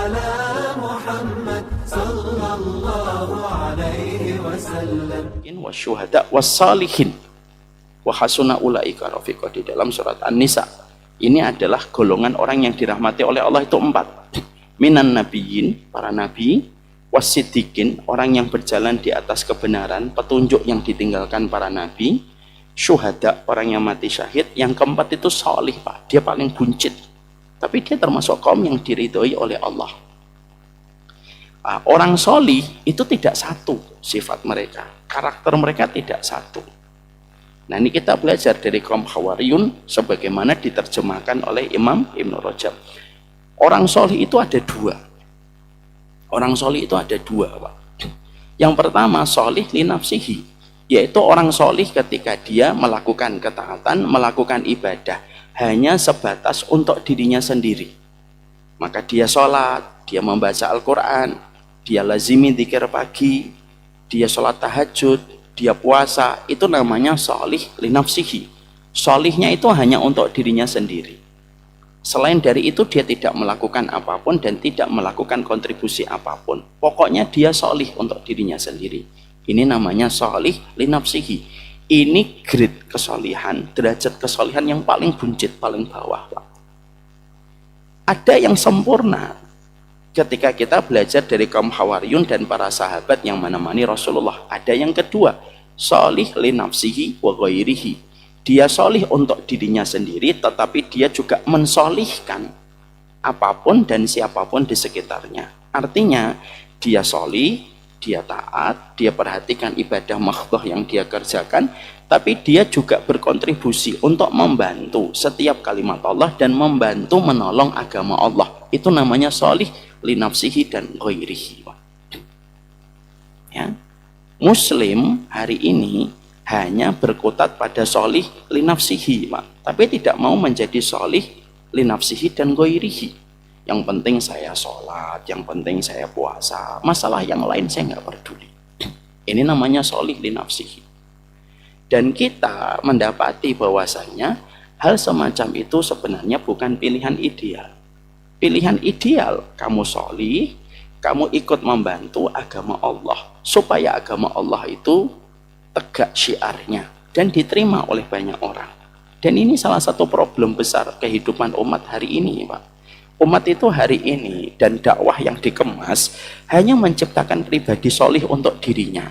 على محمد صلى الله عليه وسلم. Wasyuhada wassalihin wa hasuna ulaika rafiqa. Di dalam surat An-Nisa ini adalah golongan orang yang dirahmati oleh Allah itu 4. Minan nabiyyin, para nabi, wasiddiqin, orang yang berjalan di atas kebenaran, petunjuk yang ditinggalkan para nabi, syuhada, orang yang mati syahid, yang keempat itu salih, Pak. Dia paling buncit, tapi dia termasuk kaum yang diridhoi oleh Allah. Orang solih itu tidak satu sifat mereka, karakter mereka tidak satu. Nah, ini kita belajar dari kaum Hawariyun sebagaimana diterjemahkan oleh Imam Ibn Rajab. Orang solih itu ada 2. Orang solih itu ada 2, Pak. Yang pertama, solih li nafsihi, yaitu orang solih ketika dia melakukan ketaatan, melakukan ibadah hanya sebatas untuk dirinya sendiri. Maka dia sholat, dia membaca Al-Quran, dia lazimi dzikir pagi, dia sholat tahajud, dia puasa, itu namanya solih li nafsihi. Solihnya itu hanya untuk dirinya sendiri. Selain dari itu dia tidak melakukan apapun dan tidak melakukan kontribusi apapun. Pokoknya dia solih untuk dirinya sendiri. Ini namanya solih li nafsihi. Ini grade kesolihan, derajat kesolihan yang paling buncit, paling bawah, Pak. Ada yang sempurna ketika kita belajar dari kaum Hawariyun dan para sahabat yang menemani Rasulullah. Ada yang kedua, solih li nafsihi wa ghairihi. Dia solih untuk dirinya sendiri, tetapi dia juga mensolihkan apapun dan siapapun di sekitarnya. Artinya, dia solih, dia taat, dia perhatikan ibadah mahdhah yang dia kerjakan, tapi dia juga berkontribusi untuk membantu setiap kalimat Allah dan membantu menolong agama Allah. Itu namanya solih li nafsihi dan ghairihi. Ya. Muslim hari ini hanya berkutat pada solih li nafsihi, Pak. Tapi tidak mau menjadi solih li nafsihi dan ghairihi. Yang penting saya sholat, yang penting saya puasa, masalah yang lain saya nggak peduli. Ini namanya solih li nafsihi. Dan kita mendapati bahwasannya hal semacam itu sebenarnya bukan pilihan ideal. Pilihan ideal, kamu solih, kamu ikut membantu agama Allah, supaya agama Allah itu tegak syiarnya dan diterima oleh banyak orang. Dan ini salah satu problem besar kehidupan umat hari ini, Pak. Umat itu hari ini dan dakwah yang dikemas hanya menciptakan pribadi solih untuk dirinya.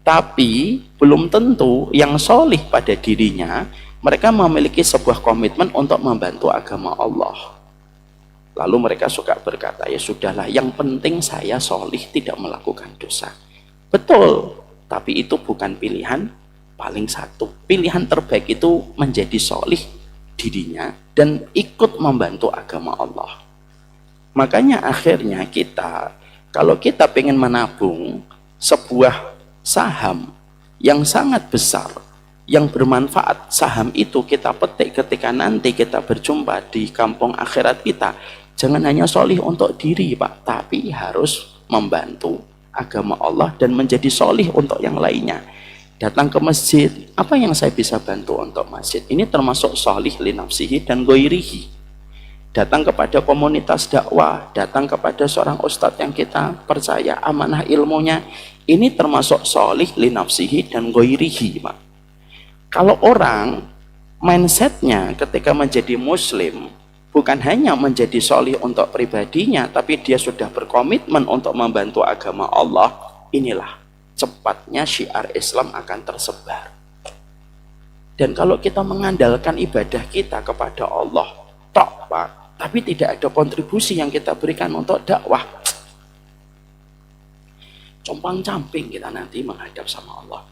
Tapi belum tentu yang solih pada dirinya mereka memiliki sebuah komitmen untuk membantu agama Allah. Lalu mereka suka berkata, ya sudahlah, yang penting saya solih tidak melakukan dosa. Betul. Tapi itu bukan pilihan paling satu. Pilihan terbaik itu menjadi solih dirinya dan ikut membantu agama Allah. Makanya akhirnya kita, kalau kita ingin menabung sebuah saham yang sangat besar, yang bermanfaat, saham itu kita petik ketika nanti kita berjumpa di kampung akhirat kita. Jangan hanya solih untuk diri, Pak, tapi harus membantu agama Allah dan menjadi solih untuk yang lainnya. Datang ke masjid, apa yang saya bisa bantu untuk masjid? Ini termasuk solih li nafsihi dan ghairihi. Datang kepada komunitas dakwah, datang kepada seorang ustadz yang kita percaya amanah ilmunya, ini termasuk solih li nafsihi dan ghairihi, Pak. Kalau orang mindsetnya ketika menjadi muslim bukan hanya menjadi solih untuk pribadinya, tapi dia sudah berkomitmen untuk membantu agama Allah, inilah cepatnya syiar Islam akan tersebar. Dan kalau kita mengandalkan ibadah kita kepada Allah tok, Pak, tapi tidak ada kontribusi yang kita berikan untuk dakwah, compang-camping kita nanti menghadap sama Allah.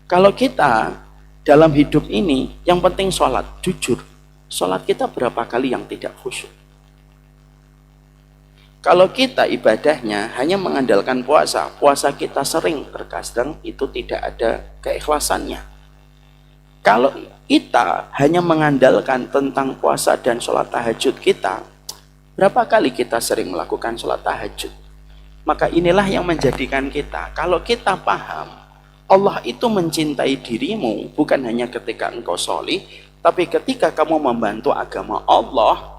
Kalau kita dalam hidup ini yang penting sholat, jujur, sholat kita berapa kali yang tidak khusyuk? Kalau kita ibadahnya hanya mengandalkan puasa, puasa kita sering terkadang itu tidak ada keikhlasannya. Kalau kita hanya mengandalkan tentang puasa dan sholat tahajud kita, berapa kali kita sering melakukan sholat tahajud? Maka inilah yang menjadikan kita, kalau kita paham Allah itu mencintai dirimu bukan hanya ketika engkau sholih, tapi ketika kamu membantu agama Allah,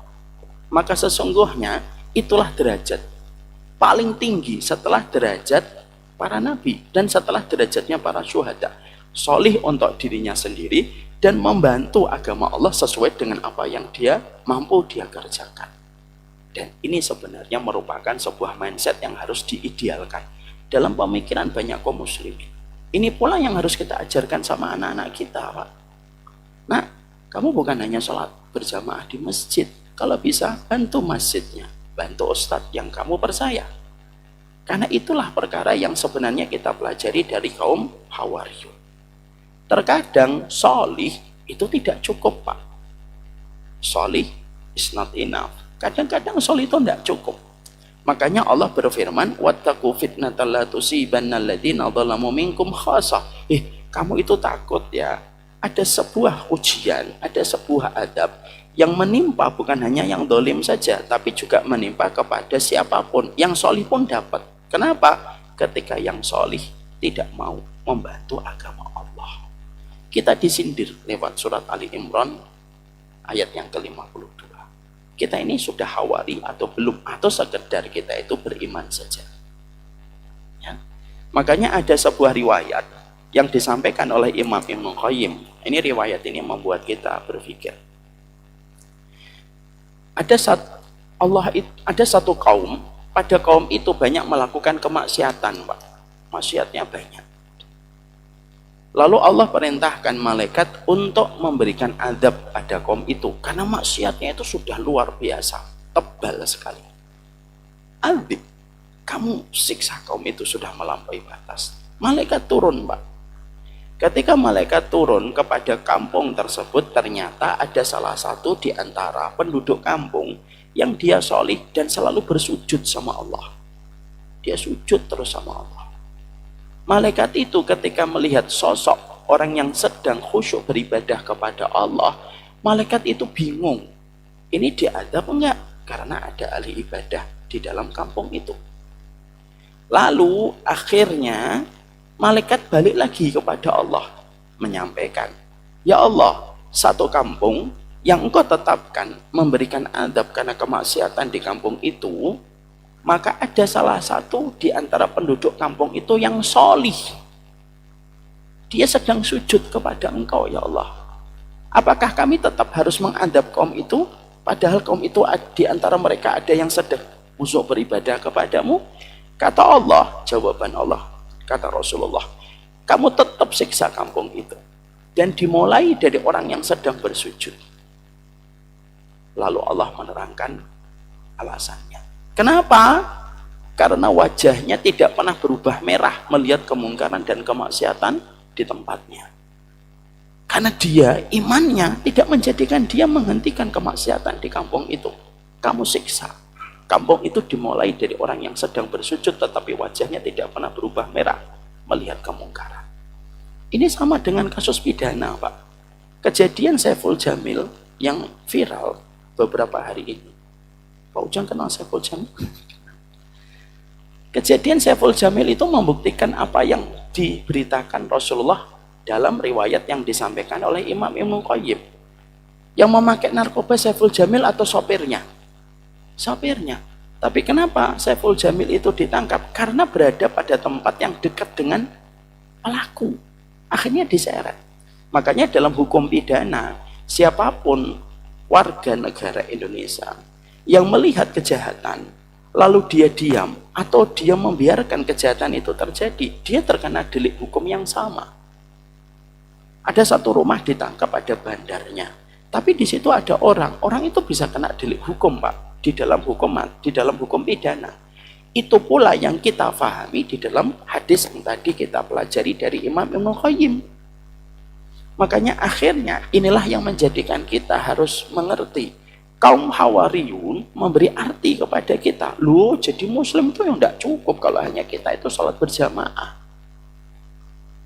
maka sesungguhnya Itulah derajat paling tinggi setelah derajat para nabi dan setelah derajatnya para syuhada. Solih untuk dirinya sendiri dan membantu agama Allah sesuai dengan apa yang dia mampu dia kerjakan. Dan ini sebenarnya merupakan sebuah mindset yang harus diidealkan dalam pemikiran banyak kaum muslimin. Ini pula yang harus kita ajarkan sama anak-anak kita, Pak. Nah, kamu bukan hanya sholat berjamaah di masjid. Kalau bisa, bantu masjidnya. Bantu ustadz yang kamu percaya. Karena itulah perkara yang sebenarnya kita pelajari dari kaum Hawariyun. Terkadang solih itu tidak cukup, Pak. Solih is not enough. Kadang-kadang solih itu tidak cukup. Makanya Allah berfirman, wattaqu fitnatan la tusibanna alladziina dzalamu minkum khassah. Kamu itu takut ya. Ada sebuah ujian, ada sebuah adab yang menimpa bukan hanya yang dolim saja, tapi juga menimpa kepada siapapun. Yang solih pun dapat. Kenapa? Ketika yang solih tidak mau membantu agama Allah. Kita disindir lewat surat Ali Imran ayat yang ke-52. Kita ini sudah hawari atau belum, atau sekedar kita itu beriman saja ya. Makanya ada sebuah riwayat yang disampaikan oleh Imam Ibnu Qayyim. Ini riwayat ini membuat kita berpikir. Ada satu kaum, pada kaum itu banyak melakukan kemaksiatan, Pak. Maksiatnya banyak. Lalu Allah perintahkan malaikat untuk memberikan azab pada kaum itu karena maksiatnya itu sudah luar biasa, tebal sekali. Azab, kamu siksa kaum itu sudah melampaui batas. Malaikat turun, Pak. Ketika malaikat turun kepada kampung tersebut, ternyata ada salah satu di antara penduduk kampung yang dia solih dan selalu bersujud sama Allah. Dia sujud terus sama Allah. Malaikat itu ketika melihat sosok orang yang sedang khusyuk beribadah kepada Allah, malaikat itu bingung. Ini diadab enggak? Karena ada ahli ibadah di dalam kampung itu. Lalu akhirnya malaikat balik lagi kepada Allah menyampaikan, ya Allah, satu kampung yang engkau tetapkan memberikan adab karena kemaksiatan di kampung itu, maka ada salah satu di antara penduduk kampung itu yang solih. Dia sedang sujud kepada engkau, ya Allah. Apakah kami tetap harus mengadab kaum itu? Padahal kaum itu di antara mereka ada yang sedang khusyuk beribadah kepadamu. Kata Allah, jawaban Allah, kata Rasulullah, kamu tetap siksa kampung itu. Dan dimulai dari orang yang sedang bersujud. Lalu Allah menerangkan alasannya. Kenapa? Karena wajahnya tidak pernah berubah merah melihat kemungkaran dan kemaksiatan di tempatnya. Karena dia, imannya tidak menjadikan dia menghentikan kemaksiatan di kampung itu. Kamu siksa. Kampung itu dimulai dari orang yang sedang bersujud tetapi wajahnya tidak pernah berubah merah melihat kemungkaran. Ini sama dengan kasus pidana, Pak. Kejadian Saiful Jamil yang viral beberapa hari ini. Pak Ujang kenal Saiful Jamil? Kejadian Saiful Jamil itu membuktikan apa yang diberitakan Rasulullah dalam riwayat yang disampaikan oleh Imam Ibnu Qayyim. Yang memakai narkoba Saiful Jamil atau sopirnya? Sopirnya. Tapi kenapa Saiful Jamil itu ditangkap? Karena berada pada tempat yang dekat dengan pelaku. Akhirnya diseret. Makanya dalam hukum pidana, siapapun warga negara Indonesia yang melihat kejahatan, lalu dia diam atau dia membiarkan kejahatan itu terjadi, dia terkena delik hukum yang sama. Ada satu rumah ditangkap, ada bandarnya, tapi di situ ada orang itu bisa kena delik hukum, Pak, di dalam hukum pidana. Itu pula yang kita fahami di dalam hadis yang tadi kita pelajari dari Imam Ibnu Qayyim. Makanya akhirnya inilah yang menjadikan kita harus mengerti. Kaum Hawariyun memberi arti kepada kita. Loh, jadi muslim itu yang tidak cukup kalau hanya kita itu sholat berjamaah.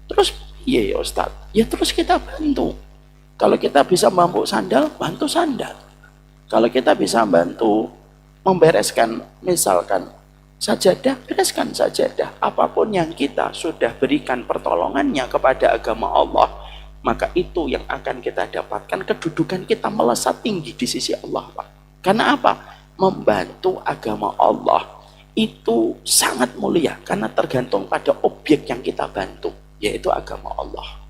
Terus, iya ya Ustaz. Ya terus kita bantu. Kalau kita bisa mampu sandal, bantu sandal. Kalau kita bisa bantu membereskan, misalkan sajadah, bereskan sajadah. Apapun yang kita sudah berikan pertolongannya kepada agama Allah, maka itu yang akan kita dapatkan, kedudukan kita melesat tinggi di sisi Allah, Pak. Karena apa? membantu agama Allah itu sangat mulia karena tergantung pada objek yang kita bantu, yaitu agama Allah.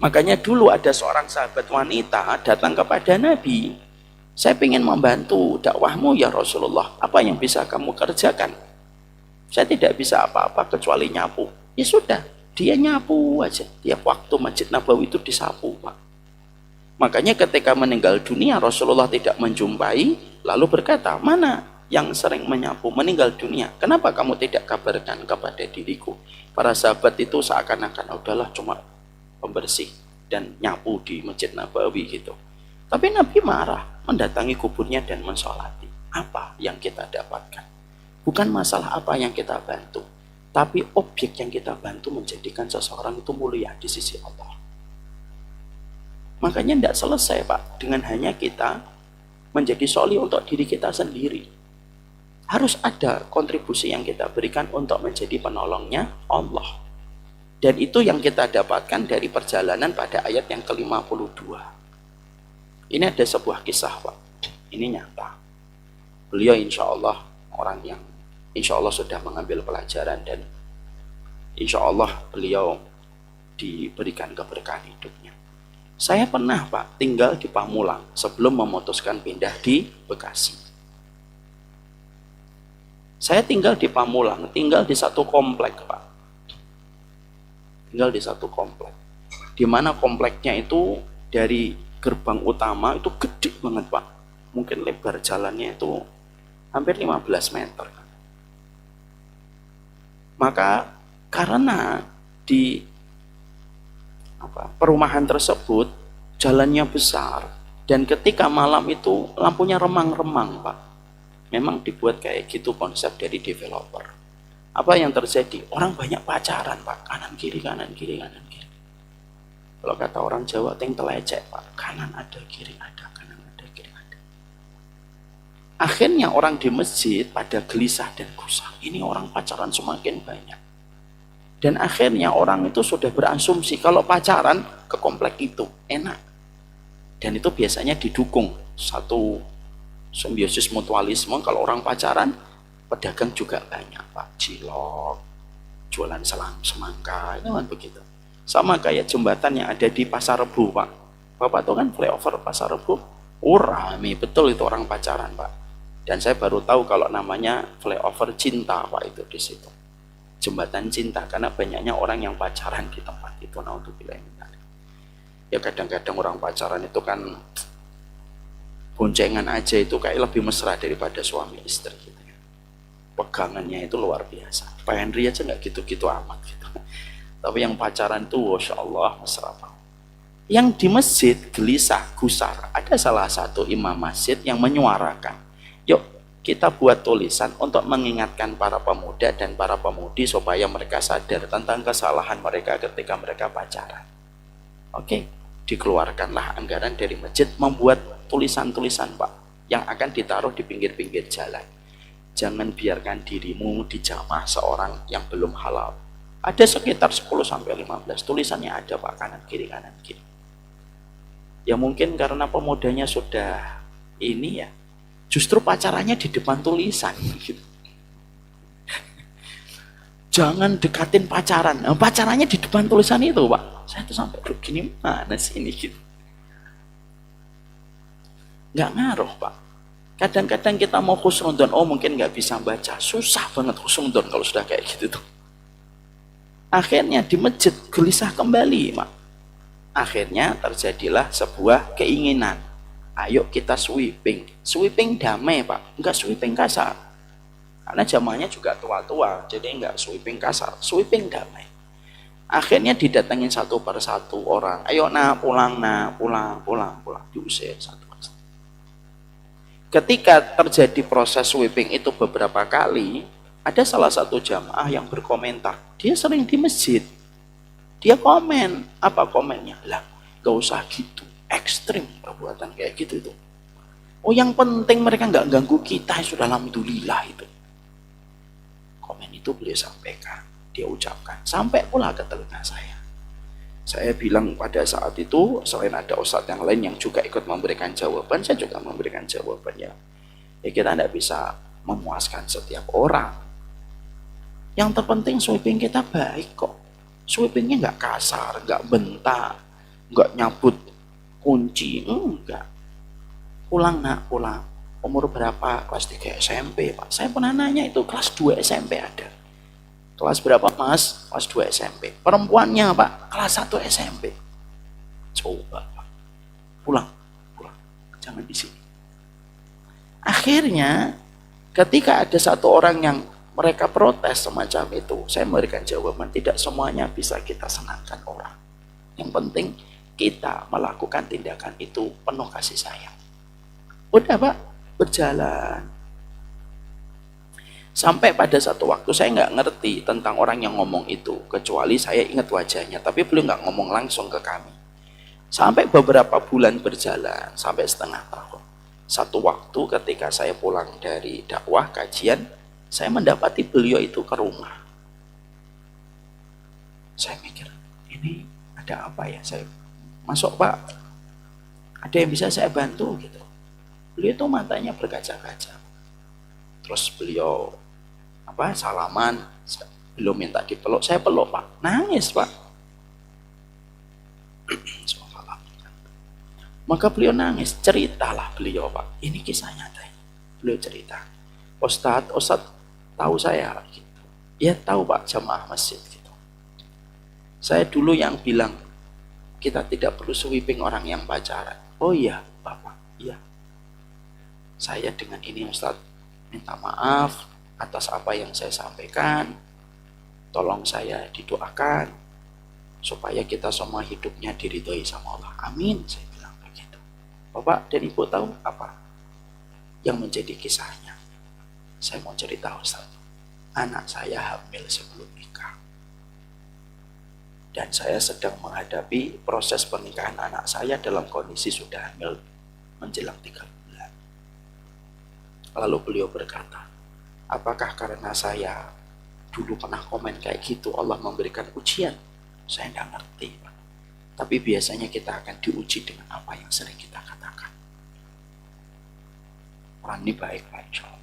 Makanya dulu ada seorang sahabat wanita datang kepada Nabi, saya ingin membantu dakwahmu ya Rasulullah, apa yang bisa kamu kerjakan? Saya tidak bisa apa-apa kecuali nyapu. Ya sudah, dia nyapu aja. Tiap waktu Masjid Nabawi itu disapu, Pak. Makanya ketika meninggal dunia Rasulullah tidak menjumpai, lalu berkata, mana yang sering menyapu meninggal dunia? Kenapa kamu tidak kabarkan kepada diriku? Para sahabat itu seakan-akan udahlah cuma pembersih dan nyapu di Masjid Nabawi gitu. Tapi Nabi marah, mendatangi kuburnya dan mensolati. Apa yang kita dapatkan? Bukan masalah apa yang kita bantu, tapi objek yang kita bantu menjadikan seseorang itu mulia di sisi Allah. Makanya tidak selesai, Pak, dengan hanya kita menjadi soli untuk diri kita sendiri. Harus ada kontribusi yang kita berikan untuk menjadi penolongnya Allah. Dan itu yang kita dapatkan dari perjalanan pada ayat yang ke-52. Ini ada sebuah kisah, Pak. Ini nyata. Beliau insya Allah orang yang insya Allah sudah mengambil pelajaran dan insya Allah beliau diberikan keberkahan hidupnya. Saya pernah, Pak, tinggal di Pamulang sebelum memutuskan pindah di Bekasi. Saya tinggal di Pamulang, tinggal di satu komplek, Pak. Tinggal di satu komplek. Di mana kompleknya itu dari gerbang utama itu gede banget, Pak. Mungkin lebar jalannya itu hampir 15 meter. Maka karena di perumahan tersebut jalannya besar dan ketika malam itu lampunya remang-remang, Pak. Memang dibuat kayak gitu konsep dari developer. Apa yang terjadi? Orang banyak pacaran, Pak. Kanan kiri, kanan kiri, kanan kiri. Kalau kata orang Jawa, ting telecek, Pak. Kanan ada, kiri ada, kanan ada, kiri ada. Akhirnya orang di masjid pada gelisah dan gusar. Ini orang pacaran semakin banyak. Dan akhirnya orang itu sudah berasumsi kalau pacaran ke komplek itu enak. Dan itu biasanya didukung satu simbiosis mutualisme. Kalau orang pacaran, pedagang juga banyak, Pak. Cilok, jualan selang, semangka, itu kan begitu. Sama kayak jembatan yang ada di Pasar Rebo, Pak. Bapak tahu kan flyover Pasar Rebo? Rame betul itu orang pacaran, Pak. Dan saya baru tahu kalau namanya flyover cinta, Pak, itu di situ. Jembatan cinta, karena banyaknya orang yang pacaran di tempat itu. Nah, untuk bilang ya kadang-kadang orang pacaran itu kan boncengan aja itu kayak lebih mesra daripada suami istri gitu ya. Pegangannya itu luar biasa. Pak Henry aja nggak gitu-gitu amat gitu. Tapi yang pacaran itu Masya Allah mesra banget. Yang di masjid gelisah gusar, ada salah satu imam masjid yang menyuarakan, yuk kita buat tulisan untuk mengingatkan para pemuda dan para pemudi supaya mereka sadar tentang kesalahan mereka ketika mereka pacaran. Oke, dikeluarkanlah anggaran dari masjid membuat tulisan-tulisan, Pak, yang akan ditaruh di pinggir-pinggir jalan. Jangan biarkan dirimu dijamah seorang yang belum halal. Ada sekitar 10-15 tulisannya ada, Pak, kanan kiri kanan kiri. Ya mungkin karena pemudanya sudah ini ya, justru pacarannya di depan tulisan gitu. Jangan dekatin pacaran. Nah, pacarannya di depan tulisan itu, Pak. Saya tuh sampai begini mana sih ini gitu. Nggak ngaruh, Pak. Kadang-kadang kita mau khusnudon, oh mungkin nggak bisa baca. Susah banget khusnudon kalau sudah kayak gitu tuh. Akhirnya di masjid gelisah kembali, Pak. Akhirnya terjadilah sebuah keinginan. Ayo kita sweeping. Sweeping damai, Pak. Enggak sweeping kasar. Karena zamannya juga tua-tua, jadi enggak sweeping kasar. Sweeping damai. Akhirnya didatengin satu per satu orang. Ayo pulang, pulang. Diusir satu per satu. Ketika terjadi proses sweeping itu beberapa kali, ada salah satu jamaah yang berkomentar. Dia sering di masjid. Dia komen. Apa komennya? Lah, gak usah gitu. Ekstrim perbuatan kayak gitu itu. Oh, yang penting mereka gak ganggu kita, sudah alhamdulillah itu. Komen itu beliau sampaikan. Dia ucapkan. Sampai pula ke telinga saya. Saya bilang pada saat itu, selain ada ustadz yang lain yang juga ikut memberikan jawaban, saya juga memberikan jawabannya. Ya kita tidak bisa memuaskan setiap orang. Yang terpenting sweeping kita baik kok. Sweepingnya nggak kasar, nggak bentak, nggak nyabut kunci, enggak. Pulang nak, pulang. Umur berapa? Kelas 3 SMP, Pak. Saya pernah nanya itu, kelas 2 SMP ada. Kelas berapa, Mas? Kelas 2 SMP. Perempuannya, Pak, kelas 1 SMP. Coba, Pak. Pulang. Jangan di sini. Akhirnya, ketika ada satu orang yang mereka protes semacam itu, saya memberikan jawaban, tidak semuanya bisa kita senangkan orang. Yang penting, kita melakukan tindakan itu penuh kasih sayang. Udah, Pak, berjalan. Sampai pada satu waktu saya nggak ngerti tentang orang yang ngomong itu, kecuali saya ingat wajahnya, tapi beliau nggak ngomong langsung ke kami. Sampai beberapa bulan berjalan, sampai setengah tahun. Satu waktu ketika saya pulang dari dakwah kajian, saya mendapati beliau itu ke rumah. Saya mikir, ini ada apa ya? Saya masuk, Pak, ada yang bisa saya bantu gitu. Beliau itu matanya berkaca-kaca. Terus beliau salaman, belum minta dipeluk, saya peluk, Pak. Nangis, Pak. Maka beliau nangis, ceritalah beliau, Pak. Ini kisah nyata. Beliau cerita, Ustadz tahu saya gitu. Ya tahu, Pak, jamaah masjid gitu. Saya dulu yang bilang kita tidak perlu sweeping orang yang pacaran. Oh iya, Bapak, iya. Saya dengan ini Ustadz minta maaf atas apa yang saya sampaikan. Tolong saya didoakan supaya kita semua hidupnya diridhoi sama Allah. Amin, saya bilang begitu. Bapak dan Ibu tahu apa yang menjadi kisahnya? Saya mau cerita, Ustaz. Anak saya hamil sebelum nikah. Dan saya sedang menghadapi proses pernikahan anak saya dalam kondisi sudah hamil menjelang 3 bulan. Lalu beliau berkata, apakah karena saya dulu pernah komen kayak gitu Allah memberikan ujian? Saya tidak ngerti, Pak. Tapi biasanya kita akan diuji dengan apa yang sering kita katakan. Orang ini baik, Pak, insya Allah.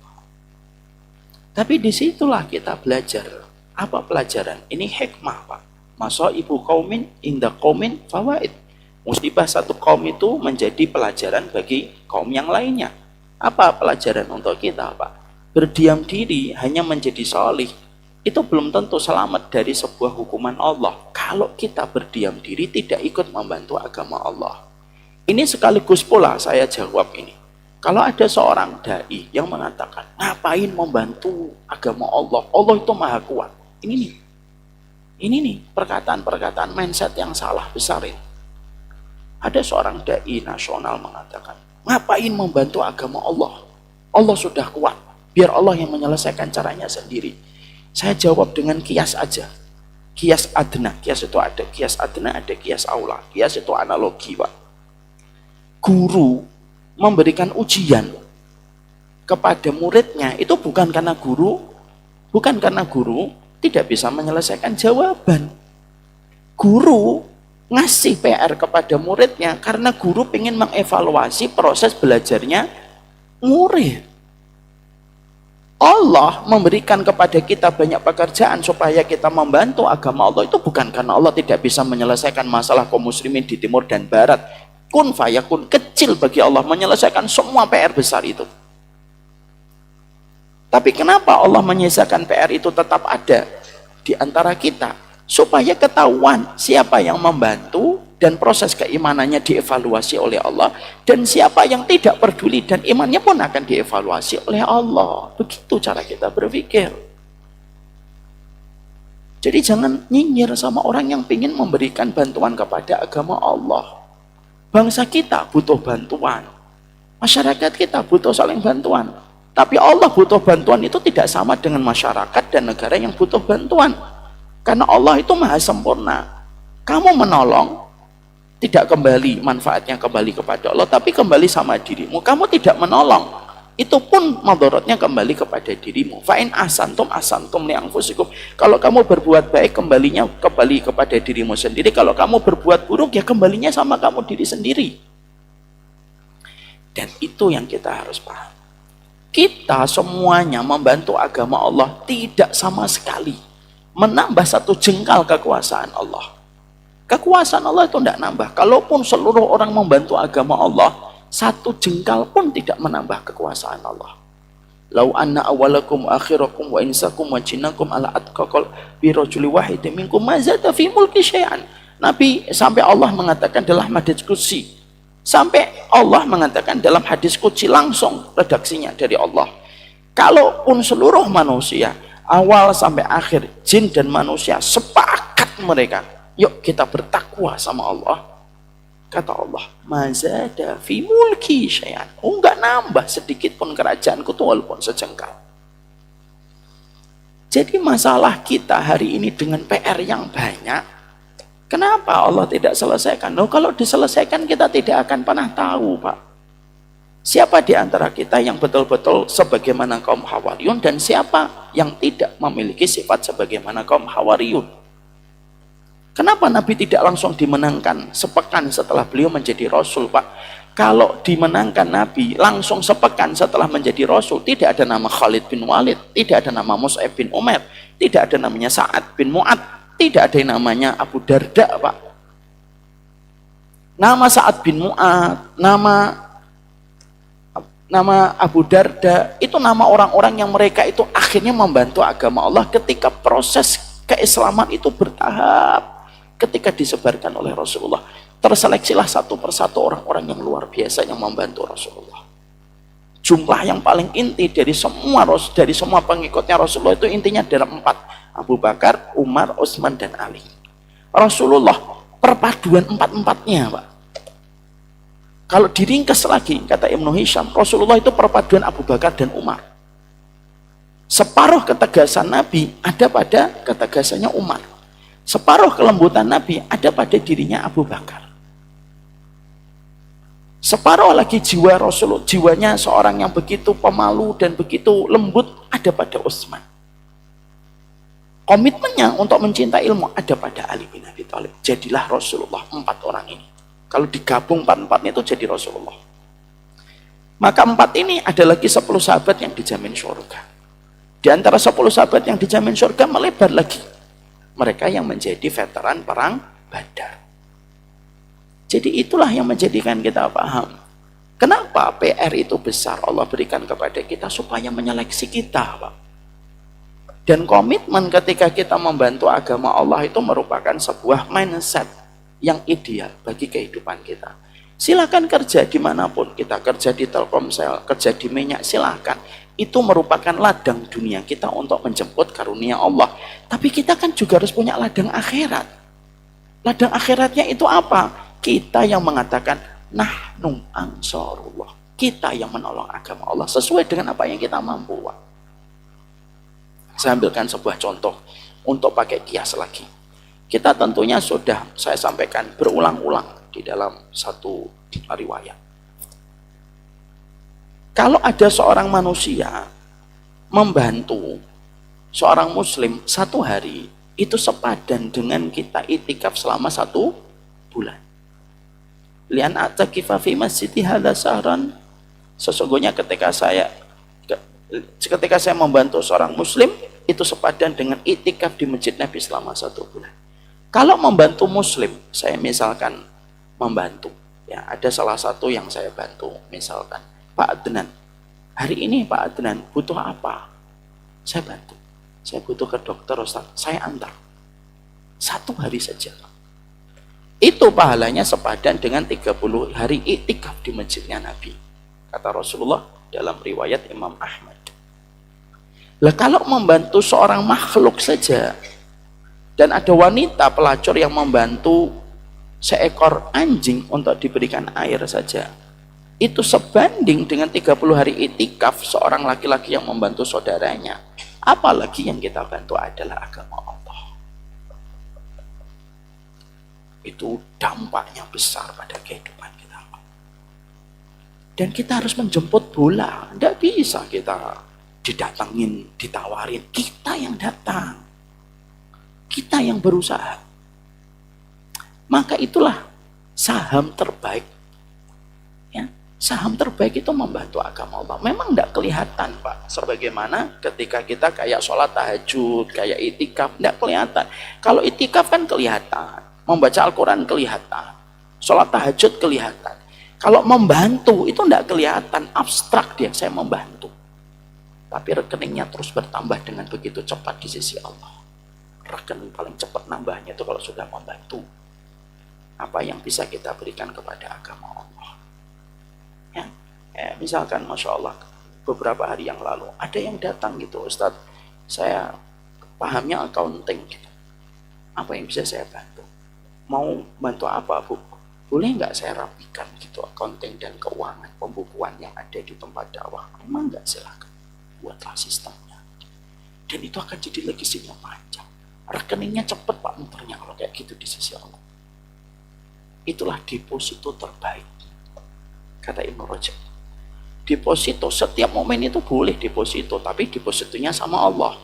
Tapi disitulah kita belajar. Apa pelajaran? Ini hikmah, Pak. Masa ibu kaumin inda kaumin fawaid. Musibah satu kaum itu menjadi pelajaran bagi kaum yang lainnya. Apa pelajaran untuk kita, Pak? Berdiam diri hanya menjadi salih itu belum tentu selamat dari sebuah hukuman Allah. Kalau kita berdiam diri tidak ikut membantu agama Allah. Ini sekaligus pula saya jawab ini. Kalau ada seorang dai yang mengatakan, ngapain membantu agama Allah? Allah itu maha kuat. Ini nih perkataan-perkataan mindset yang salah besar ini. Ada seorang dai nasional mengatakan, ngapain membantu agama Allah? Allah sudah kuat. Biar Allah yang menyelesaikan caranya sendiri. Saya jawab dengan kias aja. Kias adna. Kias itu ada. Kias adna ada kias aula. Kias itu analogi, Pak. Guru memberikan ujian kepada muridnya itu bukan karena guru tidak bisa menyelesaikan jawaban. Guru ngasih PR kepada muridnya karena guru ingin mengevaluasi proses belajarnya murid. Allah memberikan kepada kita banyak pekerjaan supaya kita membantu agama Allah itu bukan karena Allah tidak bisa menyelesaikan masalah kaum muslimin di timur dan barat. Kun fayakun, kecil bagi Allah menyelesaikan semua PR besar itu. Tapi kenapa Allah menyisakan PR itu tetap ada di antara kita? Supaya ketahuan siapa yang membantu dan proses keimanannya dievaluasi oleh Allah, dan siapa yang tidak peduli dan imannya pun akan dievaluasi oleh Allah. Begitu cara kita berpikir. Jadi jangan nyinyir sama orang yang ingin memberikan bantuan kepada agama Allah. Bangsa kita butuh bantuan, masyarakat kita butuh saling bantuan. Tapi Allah butuh bantuan itu tidak sama dengan masyarakat dan negara yang butuh bantuan. Karena Allah itu maha sempurna. Kamu menolong tidak kembali manfaatnya kembali kepada Allah, tapi kembali sama dirimu. Kamu tidak menolong, itu pun madaratnya kembali kepada dirimu. Fa in ahsantum ahsantum li anfusikum. Kalau kamu berbuat baik, kembalinya kembali kepada dirimu sendiri. Kalau kamu berbuat buruk, ya kembalinya sama kamu diri sendiri. Dan itu yang kita harus paham. Kita semuanya membantu agama Allah tidak sama sekali menambah satu jengkal kekuasaan Allah. Kekuasaan Allah itu tidak nambah. Kalaupun seluruh orang membantu agama Allah, satu jengkal pun tidak menambah kekuasaan Allah. Lau anna awalakum akhirakum wa insakum wa jinnakum ala atqaqal bi rajuli wahidin minkum mazata fi mulki syai'an. Nabi sampai Allah mengatakan dalam hadis qudsi, sampai Allah mengatakan dalam hadis qudsi langsung redaksinya dari Allah. Kalaupun seluruh manusia awal sampai akhir, jin dan manusia sepakat mereka, yuk kita bertakwa sama Allah. Kata Allah, mazada fi mulki syai'an. Enggak nambah sedikit pun kerajaanku tuh walaupun sejengkal. Jadi masalah kita hari ini dengan PR yang banyak, kenapa Allah tidak selesaikan? Loh, kalau diselesaikan kita tidak akan pernah tahu, Pak. Siapa di antara kita yang betul-betul sebagaimana kaum Hawariyun dan siapa yang tidak memiliki sifat sebagaimana kaum Hawariyun? Kenapa Nabi tidak langsung dimenangkan sepekan setelah beliau menjadi Rasul, Pak? Kalau dimenangkan Nabi langsung sepekan setelah menjadi Rasul, tidak ada nama Khalid bin Walid, tidak ada nama Mus'ab bin Umair, tidak ada namanya Sa'ad bin Mu'ad, tidak ada yang namanya Abu Darda, Pak. Nama Sa'ad bin Mu'ad, nama Abu Darda, itu nama orang-orang yang mereka itu akhirnya membantu agama Allah ketika proses keislaman itu bertahap. Ketika disebarkan oleh Rasulullah, terseleksilah satu persatu orang-orang yang luar biasa yang membantu Rasulullah. Jumlah yang paling inti dari semua pengikutnya Rasulullah itu intinya dalam 4. Abu Bakar, Umar, Utsman, dan Ali. Rasulullah perpaduan 4-4-nya, Pak. Kalau diringkas lagi, kata Ibnu Hisham, Rasulullah itu perpaduan Abu Bakar dan Umar. Separuh ketegasan Nabi ada pada ketegasannya Umar. Separuh kelembutan Nabi ada pada dirinya Abu Bakar. Separuh lagi jiwa Rasulullah, jiwanya seorang yang begitu pemalu dan begitu lembut ada pada Utsman. Komitmennya untuk mencintai ilmu ada pada Ali bin Abi Thalib. Jadilah Rasulullah 4 orang ini. Kalau digabung 4-4-nya itu jadi Rasulullah. Maka 4 ini ada lagi 10 sahabat yang dijamin surga. Di antara 10 sahabat yang dijamin surga melebar lagi. Mereka yang menjadi veteran perang Badar. Jadi itulah yang menjadikan kita paham. Kenapa PR itu besar Allah berikan kepada kita supaya menyeleksi kita, Pak. Dan komitmen ketika kita membantu agama Allah itu merupakan sebuah mindset yang ideal bagi kehidupan kita. Silakan kerja dimanapun, kita kerja di Telkomsel, kerja di minyak, silakan. Itu merupakan ladang dunia kita untuk menjemput karunia Allah. Tapi kita kan juga harus punya ladang akhirat. Ladang akhiratnya itu apa? Kita yang mengatakan, nahnu ansarullah. Kita yang menolong agama Allah sesuai dengan apa yang kita mampu, Pak. Saya ambilkan sebuah contoh untuk pakai kias lagi. Kita tentunya sudah saya sampaikan berulang-ulang di dalam satu riwayat. Kalau ada seorang manusia membantu seorang muslim 1 hari, itu sepadan dengan kita itikaf selama 1 bulan. Lian atakifa fi masjidi hadza sahran. Sesungguhnya ketika saya membantu seorang muslim, itu sepadan dengan itikaf di masjid Nabi selama 1 bulan. Kalau membantu muslim, saya misalkan membantu, ya ada salah satu yang saya bantu, misalkan Pak Adnan, hari ini Pak Adnan butuh apa? Saya bantu. Saya butuh ke dokter, Ustaz. Saya antar. 1 hari saja. Itu pahalanya sepadan dengan 30 hari iktikaf di masjidnya Nabi. Kata Rasulullah dalam riwayat Imam Ahmad. Lah kalau membantu seorang makhluk saja, dan ada wanita pelacur yang membantu seekor anjing untuk diberikan air saja, itu sebanding dengan 30 hari itikaf seorang laki-laki yang membantu saudaranya. Apalagi yang kita bantu adalah agama Allah. Itu dampaknya besar pada kehidupan kita. Dan kita harus menjemput bola. Tidak bisa kita didatangin, ditawarin. Kita yang datang. Kita yang berusaha. Maka itulah saham terbaik. Ya, saham terbaik itu membantu agama Allah. Memang tidak kelihatan, Pak. Sebagaimana ketika kita kayak sholat tahajud, kayak itikaf, tidak kelihatan. Kalau itikaf kan kelihatan. Membaca Al-Quran kelihatan. Sholat tahajud kelihatan. Kalau membantu itu tidak kelihatan. Abstrak dia, saya membantu. Tapi rekeningnya terus bertambah dengan begitu cepat di sisi Allah. Rekening paling cepat nambahnya itu kalau sudah membantu. Apa yang bisa kita berikan kepada agama Allah. Ya, misalkan Masya Allah, beberapa hari yang lalu, ada yang datang gitu, Ustaz, saya pahamnya accounting gitu. Apa yang bisa saya bantu? Mau bantu apa, Bu? Boleh nggak saya rapikan gitu, accounting dan keuangan, pembukuan yang ada di tempat dakwah? Memang nggak, silakan. Buatlah sistemnya. Dan itu akan jadi legasinya panjang. Rekeningnya cepat Pak muternya kalau kayak gitu di sisi Allah. Itulah deposito terbaik, kata Ibnu Rajab. Deposito setiap momen itu boleh deposito, tapi depositonya sama Allah.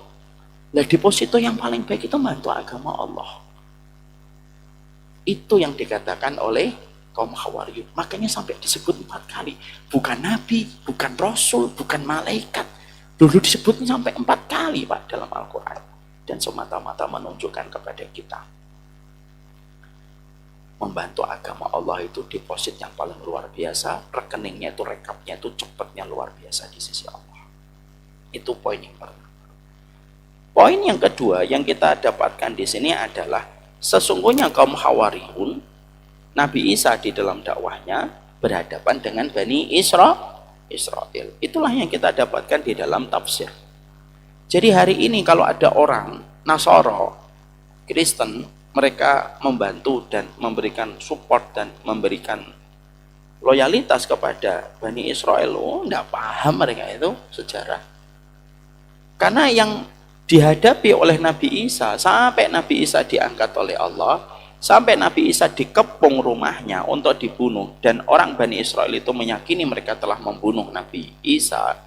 Nah, deposito yang paling baik itu bantu agama Allah. Itu yang dikatakan oleh kaum Hawariyun. Makanya sampai disebut 4 kali. Bukan nabi, bukan rasul, bukan malaikat. Dulu disebutnya sampai 4 kali Pak dalam Al-Quran. Dan semata-mata menunjukkan kepada kita. Membantu agama Allah itu deposit yang paling luar biasa. Rekeningnya itu, rekapnya itu cepatnya luar biasa di sisi Allah. Itu poin yang pertama. Poin yang kedua yang kita dapatkan di sini adalah sesungguhnya kaum Hawariyun, Nabi Isa di dalam dakwahnya berhadapan dengan Bani Israel. Itulah yang kita dapatkan di dalam tafsir. Jadi hari ini kalau ada orang Nasara, Kristen, mereka membantu dan memberikan support dan memberikan loyalitas kepada Bani Israel. Oh, tidak paham mereka itu sejarah. Karena yang dihadapi oleh Nabi Isa, sampai Nabi Isa diangkat oleh Allah, sampai Nabi Isa dikepung rumahnya untuk dibunuh, dan orang Bani Israel itu meyakini mereka telah membunuh Nabi Isa,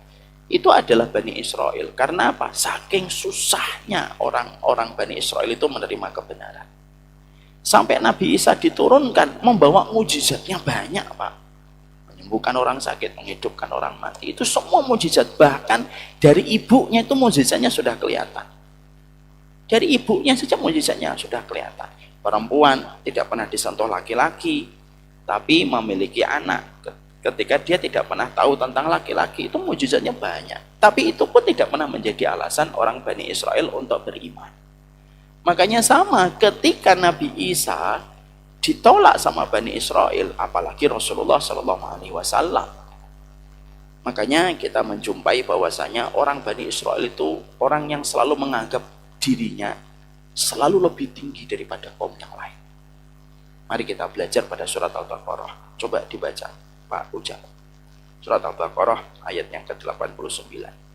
itu adalah Bani Israel. Karena apa? Saking susahnya orang-orang Bani Israel itu menerima kebenaran. Sampai Nabi Isa diturunkan membawa mujizatnya banyak Pak. Menyembuhkan orang sakit, menghidupkan orang mati. Itu semua mujizat. Bahkan dari ibunya itu mujizatnya sudah kelihatan. Dari ibunya saja mujizatnya sudah kelihatan. Perempuan tidak pernah disentuh laki-laki, tapi memiliki anak. Ketika dia tidak pernah tahu tentang laki-laki, itu mujizatnya banyak. Tapi itu pun tidak pernah menjadi alasan orang Bani Israel untuk beriman. Makanya sama ketika Nabi Isa ditolak sama Bani Israel, apalagi Rasulullah SAW. Makanya kita menjumpai bahwasanya orang Bani Israel itu orang yang selalu menganggap dirinya selalu lebih tinggi daripada kaum yang lain. Mari kita belajar pada surat Al-Baqarah. Coba dibaca Pak Ujang. Surat Al-Baqarah ayat yang ke-89.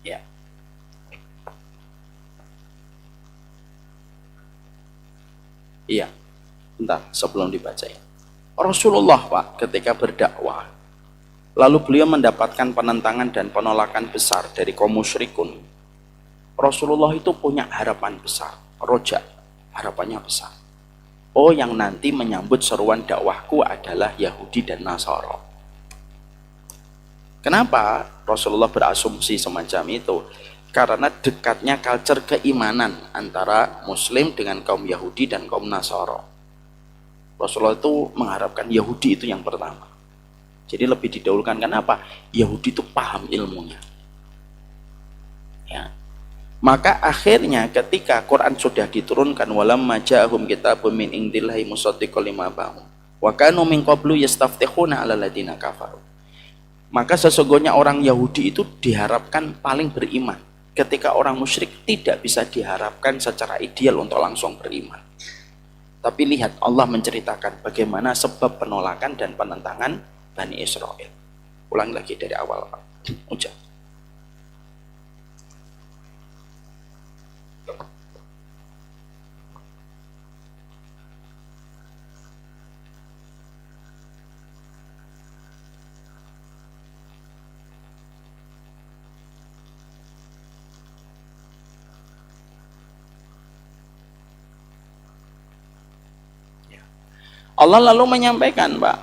Ya. Iya. Bentar, sebelum dibaca ya. Rasulullah Pak ketika berdakwah, lalu beliau mendapatkan penentangan dan penolakan besar dari kaum musyrikun. Rasulullah itu punya harapan besar, roja, harapannya besar. Oh, yang nanti menyambut seruan dakwahku adalah Yahudi dan Nasara. Kenapa Rasulullah berasumsi semacam itu? Karena dekatnya culture keimanan antara Muslim dengan kaum Yahudi dan kaum Nasara. Rasulullah itu mengharapkan Yahudi itu yang pertama. Jadi lebih didahulukan. Kenapa? Yahudi itu paham ilmunya. Ya. Maka akhirnya ketika Quran sudah diturunkan, walamma ja'ahum kitabun min indillahi musaddiqul lima ma'ahum wa kanu min qablu yastaftihuna 'alal ladzina kafaru. Maka sesungguhnya orang Yahudi itu diharapkan paling beriman. Ketika orang musyrik tidak bisa diharapkan secara ideal untuk langsung beriman. Tapi lihat Allah menceritakan bagaimana sebab penolakan dan penentangan Bani Israel. Ulang lagi dari awal, Pak. Ucap. Allah lalu menyampaikan, Pak,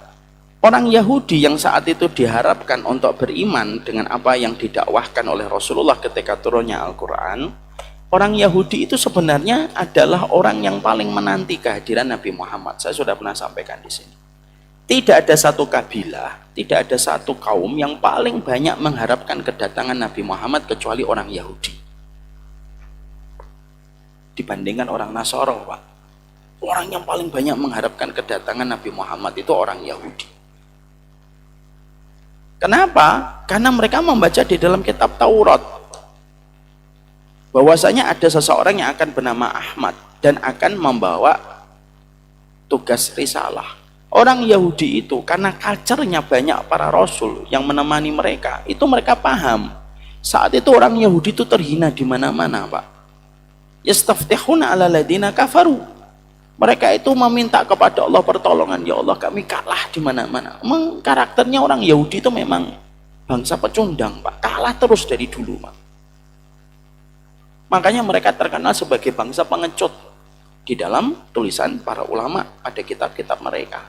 orang Yahudi yang saat itu diharapkan untuk beriman dengan apa yang didakwahkan oleh Rasulullah ketika turunnya Al-Quran, orang Yahudi itu sebenarnya adalah orang yang paling menanti kehadiran Nabi Muhammad. Saya sudah pernah sampaikan di sini. Tidak ada satu kabilah, tidak ada satu kaum yang paling banyak mengharapkan kedatangan Nabi Muhammad kecuali orang Yahudi. Dibandingkan orang Nasoro, Pak. Orang yang paling banyak mengharapkan kedatangan Nabi Muhammad itu orang Yahudi. Kenapa? Karena mereka membaca di dalam kitab Taurat bahwasanya ada seseorang yang akan bernama Ahmad dan akan membawa tugas risalah. Orang Yahudi itu karena culture-nya banyak para rasul yang menemani mereka, itu mereka paham. Saat itu orang Yahudi itu terhina di mana-mana, Pak. Yastaftihuna 'ala ladina kafaru. Mereka itu meminta kepada Allah pertolongan, ya Allah kami kalah di mana-mana. Memang karakternya orang Yahudi itu memang bangsa pecundang, Pak. Kalah terus dari dulu, Pak. Makanya mereka terkenal sebagai bangsa pengecut di dalam tulisan para ulama pada kitab-kitab mereka.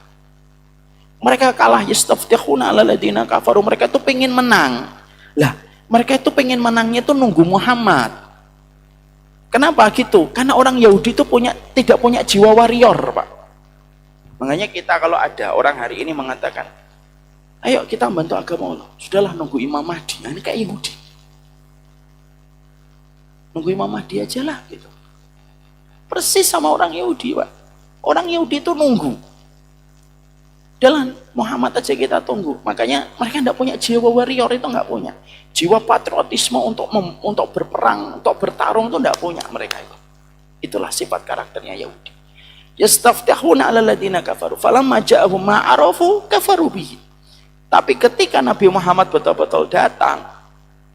Mereka kalah, yastaftihuna 'ala ladina kafaru. Mereka itu pengen menang. Lah, mereka itu pengen menangnya itu nunggu Muhammad. Kenapa gitu? Karena orang Yahudi itu tidak punya jiwa warrior, Pak. Makanya kita kalau ada orang hari ini mengatakan, ayo kita bantu agama Allah. Sudahlah nunggu Imam Mahdi. Nah, ini kayak Yahudi. Nunggu Imam Mahdi aja lah gitu. Persis sama orang Yahudi, Pak. Orang Yahudi itu nunggu. Dalam Muhammad aja kita tunggu. Makanya mereka tidak punya jiwa warrior, itu nggak punya. Jiwa patriotisme untuk berperang, untuk bertarung itu tidak punya mereka itu. Itulah sifat karakternya Yahudi. Yastaftihuna 'ala ladina kafaru falamma ja'ahum ma 'arafu kafaru bihi. Tapi ketika Nabi Muhammad betul-betul datang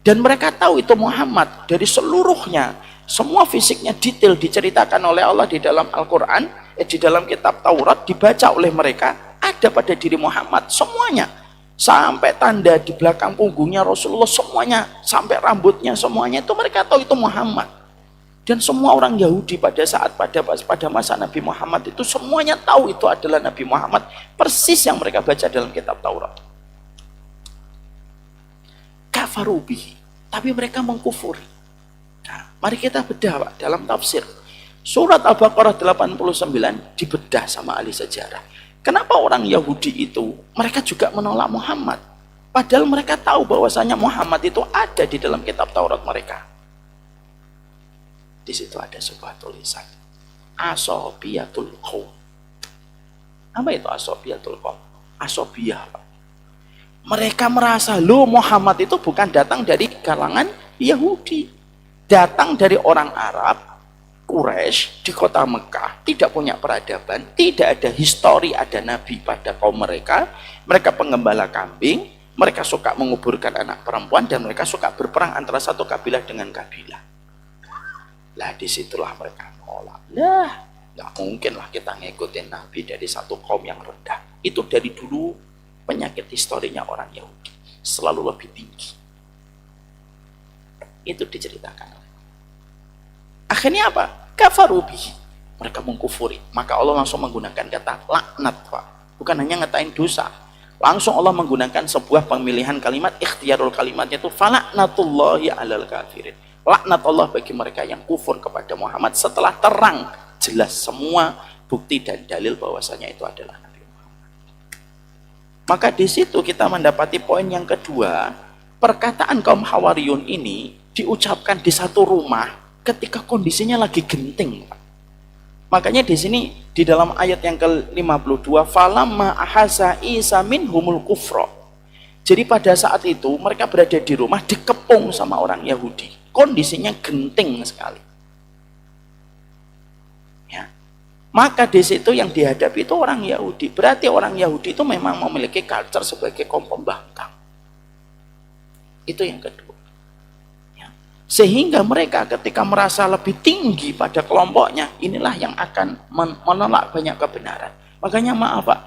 dan mereka tahu itu Muhammad dari seluruhnya, semua fisiknya detail diceritakan oleh Allah di dalam Al-Qur'an, di dalam kitab Taurat dibaca oleh mereka. Ada pada diri Muhammad semuanya, sampai tanda di belakang punggungnya Rasulullah semuanya, sampai rambutnya semuanya itu mereka tahu itu Muhammad. Dan semua orang Yahudi pada masa Nabi Muhammad itu semuanya tahu itu adalah Nabi Muhammad, persis yang mereka baca dalam kitab Taurat. Kafaru bihi, tapi mereka mengkufuri. Nah, mari kita bedah, Pak, dalam tafsir. Surat Al-Baqarah 89 dibedah sama ahli sejarah. Kenapa orang Yahudi itu mereka juga menolak Muhammad? Padahal mereka tahu bahwasanya Muhammad itu ada di dalam kitab Taurat mereka. Di situ ada sebuah tulisan, Asobiyatul Qaum. Apa itu Asobiyatul Qaum? Asobiyah, Pak. Mereka merasa, Muhammad itu bukan datang dari kalangan Yahudi, datang dari orang Arab, Quraisy di kota Mekah, tidak punya peradaban, tidak ada histori ada nabi pada kaum mereka. Mereka penggembala kambing, mereka suka menguburkan anak perempuan, dan mereka suka berperang antara satu kabilah dengan kabilah. Lah disitulah mereka menolak. Lah, nggak mungkin lah kita ngikutin nabi dari satu kaum yang rendah. Itu dari dulu penyakit historinya orang Yahudi, selalu lebih tinggi. Itu diceritakan. Akhirnya apa? Kafaru bihi. Mereka mengkufuri. Maka Allah langsung menggunakan kata laknat, Pak. Bukan hanya ngatain dosa. Langsung Allah menggunakan sebuah pemilihan kalimat, ikhtiarul kalimatnya itu falaknatullahi 'alal kafirin. Laknat Allah bagi mereka yang kufur kepada Muhammad setelah terang jelas semua bukti dan dalil bahwasanya itu adalah Nabi Muhammad. Maka di situ kita mendapati poin yang kedua, perkataan kaum Hawariyun ini diucapkan di satu rumah ketika kondisinya lagi genting. Makanya di sini di dalam ayat yang ke-52, falamma ahasa Isa minhumul kufra. Jadi pada saat itu mereka berada di rumah dikepung sama orang Yahudi. Kondisinya genting sekali. Ya. Maka di situ yang dihadapi itu orang Yahudi. Berarti orang Yahudi itu memang memiliki culture sebagai kaum pembangkang. Itu yang kedua. Ya. Sehingga mereka ketika merasa lebih tinggi pada kelompoknya, inilah yang akan menolak banyak kebenaran. Makanya maaf Pak,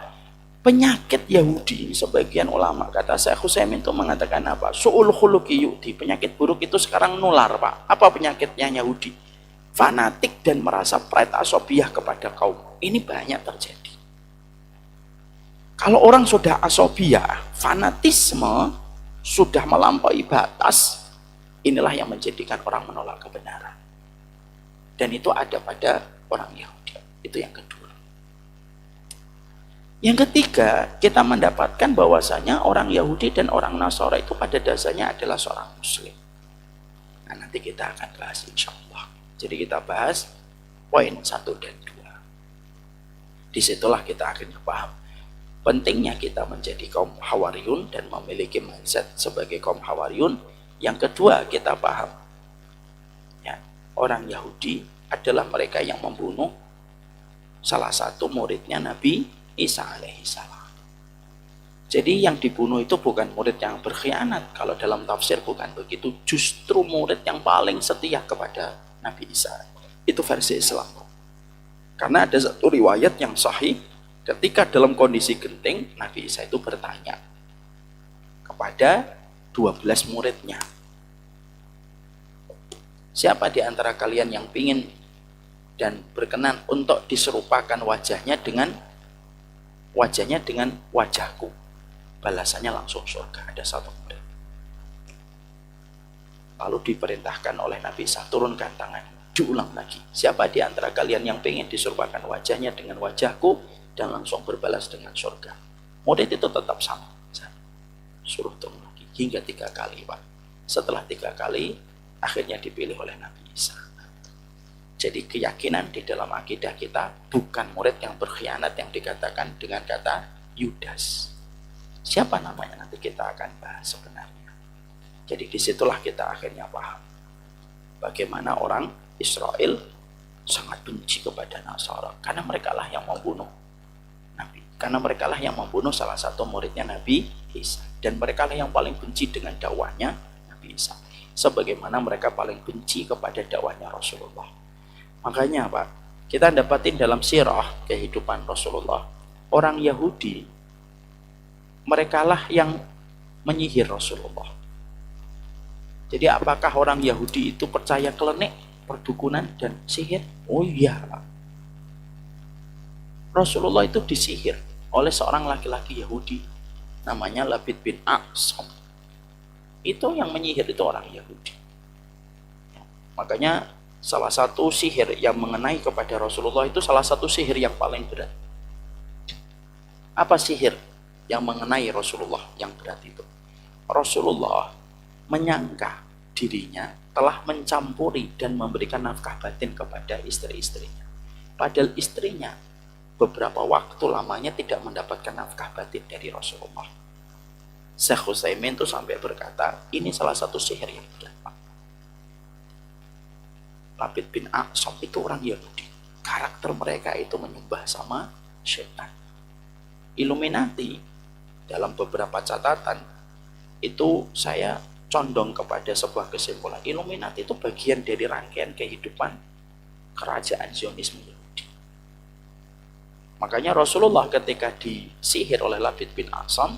penyakit Yahudi, sebagian ulama kata Syekh Utsaimin itu mengatakan apa? Su'ul khuluqi yu'ti, penyakit buruk itu sekarang nular Pak. Apa penyakitnya Yahudi? Fanatik dan merasa pride asobiyah kepada kaum. Ini banyak terjadi. Kalau orang sudah asobiyah, fanatisme sudah melampaui batas, inilah yang menjadikan orang menolak kebenaran. Dan itu ada pada orang Yahudi. Itu yang kedua. Yang ketiga, kita mendapatkan bahwasanya orang Yahudi dan orang Nasara itu pada dasarnya adalah seorang Muslim. Nah, nanti kita akan bahas insya Allah. Jadi kita bahas poin 1 dan 2. Disitulah kita akan paham pentingnya kita menjadi kaum Hawariyun dan memiliki mindset sebagai kaum Hawariyun. Yang kedua, kita paham ya, orang Yahudi adalah mereka yang membunuh salah satu muridnya Nabi Isa alaihissalam. Jadi yang dibunuh itu bukan murid yang berkhianat. Kalau dalam tafsir bukan begitu. Justru murid yang paling setia kepada Nabi Isa. Itu versi Islam. Karena ada satu riwayat yang sahih. Ketika dalam kondisi genting, Nabi Isa itu bertanya kepada 12 muridnya. Siapa di antara kalian yang ingin dan berkenan untuk diserupakan wajahnya dengan wajahku? Balasannya langsung surga. Ada satu murid. Lalu diperintahkan oleh Nabi Isa, turunkan tangan. Diulang lagi. Siapa di antara kalian yang ingin diserupakan wajahnya dengan wajahku, dan langsung berbalas dengan surga? Murid itu tetap sama. Suruh turun lagi. Hingga 3 kali Pak. Setelah 3 kali, akhirnya dipilih oleh Nabi Isa. Jadi keyakinan di dalam akidah kita bukan murid yang berkhianat yang dikatakan dengan kata Yudas. Siapa namanya nanti kita akan bahas sebenarnya. Jadi disitulah kita akhirnya paham bagaimana orang Israel sangat benci kepada Nasara. Karena mereka lah yang membunuh Nabi. Karena mereka lah yang membunuh salah satu muridnya Nabi Isa. Dan mereka lah yang paling benci dengan dakwahnya Nabi Isa. Sebagaimana mereka paling benci kepada dakwahnya Rasulullah. Makanya Pak, kita dapatin dalam sirah kehidupan Rasulullah, orang Yahudi merekalah yang menyihir Rasulullah. Jadi apakah orang Yahudi itu percaya klenik, perdukunan dan sihir? Oh iya Pak. Rasulullah itu disihir oleh seorang laki-laki Yahudi namanya Labid bin Aqsam. Itu yang menyihir itu orang Yahudi. Makanya salah satu sihir yang mengenai kepada Rasulullah itu salah satu sihir yang paling berat. Apa sihir yang mengenai Rasulullah yang berat itu? Rasulullah menyangka dirinya telah mencampuri dan memberikan nafkah batin kepada istri-istrinya. Padahal istrinya beberapa waktu lamanya tidak mendapatkan nafkah batin dari Rasulullah. Syekh Utsaimin itu sampai berkata, ini salah satu sihir yang berat. Labid bin Aqsam itu orang Yahudi. Karakter mereka itu menyembah sama syaitan. Illuminati dalam beberapa catatan itu saya condong kepada sebuah kesimpulan. Illuminati itu bagian dari rangkaian kehidupan kerajaan Zionisme Yahudi. Makanya Rasulullah ketika disihir oleh Labid bin Aqsam,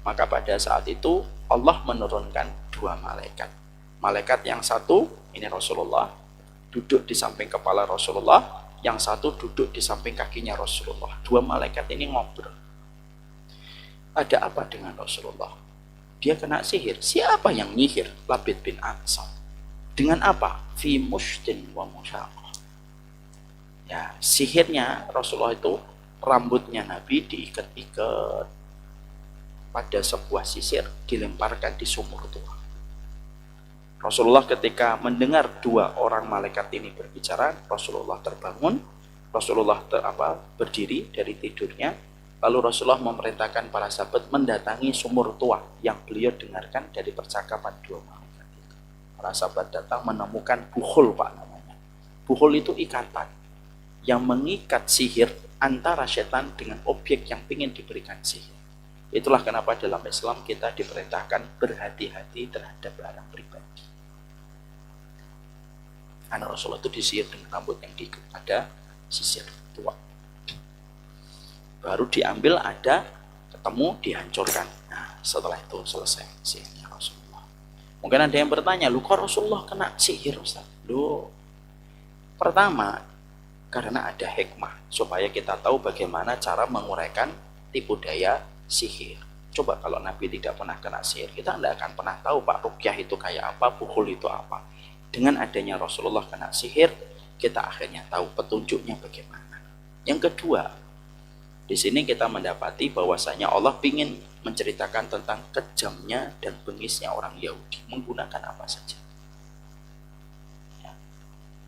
maka pada saat itu Allah menurunkan 2 malaikat. Malaikat yang satu, ini Rasulullah, duduk di samping kepala Rasulullah, yang satu duduk di samping kakinya Rasulullah. 2 malaikat ini ngobrol. Ada apa dengan Rasulullah? Dia kena sihir. Siapa yang nyihir? Labid bin Aqsam. Dengan apa? Fi mustin wa musyaqah. Ya, sihirnya Rasulullah itu rambutnya Nabi diikat-ikat pada sebuah sisir, dilemparkan di sumur tua. Rasulullah ketika mendengar 2 orang malaikat ini berbicara, Rasulullah terbangun, Rasulullah berdiri dari tidurnya, Lalu Rasulullah memerintahkan para sahabat mendatangi sumur tua yang beliau dengarkan dari percakapan dua malaikat itu. Para sahabat datang menemukan buhul, Pak, namanya. Buhul itu ikatan yang mengikat sihir antara setan dengan objek yang ingin diberikan sihir. Itulah kenapa dalam Islam kita diperintahkan berhati-hati terhadap barang pribadi. Karena Rasulullah itu disihir dengan rambut yang diikat, ada sisir tua. Baru diambil, ada, ketemu, dihancurkan. Nah, setelah itu selesai sihirnya Rasulullah. Mungkin ada yang bertanya, lu kok Rasulullah kena sihir, Ustaz? Lu, pertama, karena ada hikmah supaya kita tahu bagaimana cara menguraikan tipu daya sihir. Coba kalau Nabi tidak pernah kena sihir, kita tidak akan pernah tahu, Pak, ruqyah itu kayak apa, buhul itu apa. Dengan adanya Rasulullah kena sihir, kita akhirnya tahu petunjuknya bagaimana. Yang kedua, di sini kita mendapati bahwasanya Allah ingin menceritakan tentang kejamnya dan bengisnya orang Yahudi menggunakan apa saja.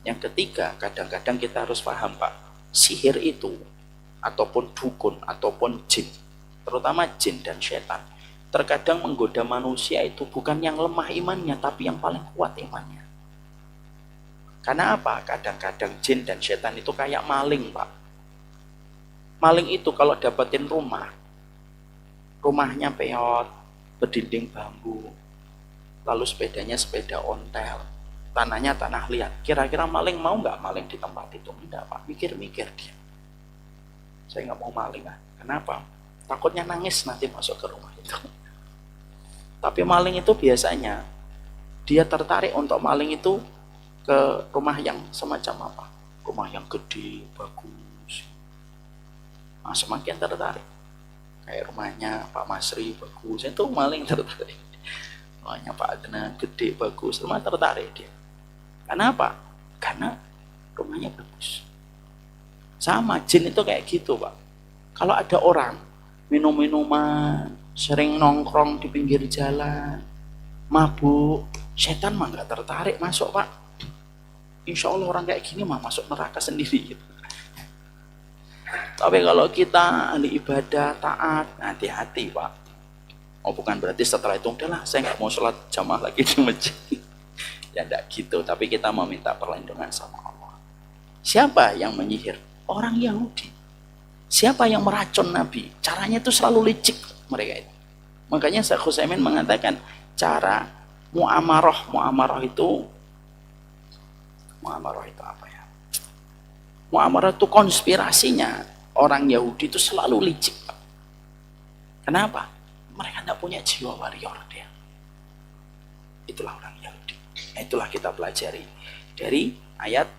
Yang ketiga, kadang-kadang kita harus paham, Pak, sihir itu ataupun dukun ataupun jin, terutama jin dan setan, terkadang menggoda manusia itu bukan yang lemah imannya, tapi yang paling kuat imannya. Karena apa? Kadang-kadang jin dan setan itu kayak maling, Pak. Maling itu kalau dapetin rumahnya peot, berdinding bambu, lalu sepedanya sepeda ontel, tanahnya tanah liat. Kira-kira maling mau nggak maling di tempat itu? Enggak, Pak. Mikir-mikir dia. Saya nggak mau maling, ah. Kenapa? Takutnya nangis nanti masuk ke rumah itu. Tapi maling itu biasanya dia tertarik untuk maling itu ke rumah yang semacam apa? Rumah yang gede, bagus. Nah, semakin tertarik. Kayak rumahnya Pak Masri bagus, itu maling tertarik. Rumahnya Pak Adnan gede, bagus, rumah tertarik dia. Kenapa? Karena rumahnya bagus. Sama jin itu kayak gitu, Pak. Kalau ada orang minum-minuman, sering nongkrong di pinggir jalan, mabuk, setan mah nggak tertarik masuk, Pak. Insya Allah orang kayak gini mah masuk neraka sendiri gitu. Tapi kalau kita ahli ibadah, taat, hati-hati, Pak. Oh, bukan berarti setelah itu udahlah saya nggak mau sholat jamaah lagi di masjid. Ya enggak gitu, tapi kita meminta perlindungan sama Allah. Siapa yang menyihir? Orang Yahudi. Siapa yang meracun Nabi? Caranya itu selalu licik mereka itu. Makanya Syekh Utsaimin mengatakan cara muamarah itu apa ya? Muamarah itu konspirasinya orang Yahudi itu selalu licik. Kenapa? Mereka tidak punya jiwa warrior dia. Itulah orang Yahudi. Nah, itulah kita pelajari dari ayat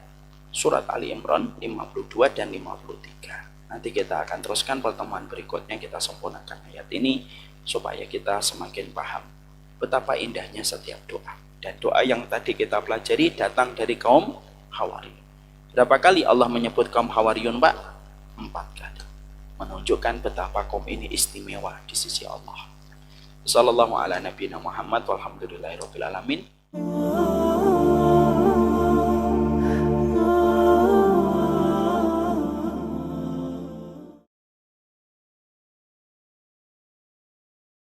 surat Ali Imran 52 dan 53. Nanti kita akan teruskan pertemuan berikutnya, kita sempurnakan ayat ini supaya kita semakin paham betapa indahnya setiap doa. Dan doa yang tadi kita pelajari datang dari kaum Hawariyun. Berapa kali Allah menyebut kaum Hawariyun, Pak? 4 kali. Menunjukkan betapa kaum ini istimewa di sisi Allah. Sallallahu ala nabiyina Muhammad walhamdulillahirabbil alamin.